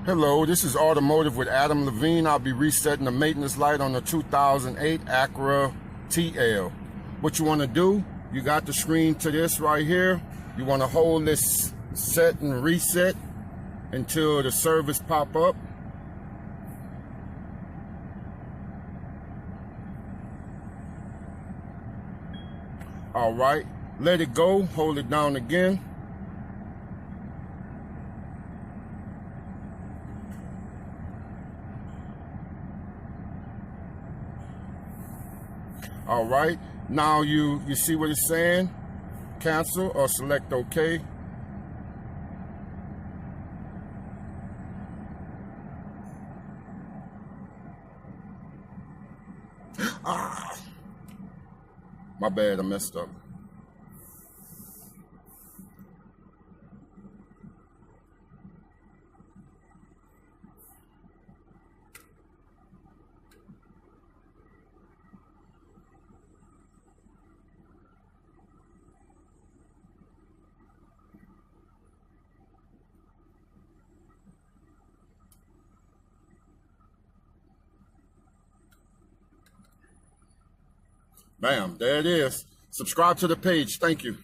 Hello, this is Automotive with Adam Levine. I'll be resetting the maintenance light on the 2008 Acura TL. What you want to do, you got the screen to this right here. You want to hold this set and reset until the service pop up. All right, let it go, hold it down again. All right, now you see what it's saying? Cancel or select OK. My bad, I messed up. Bam, there it is. Subscribe to the page. Thank you.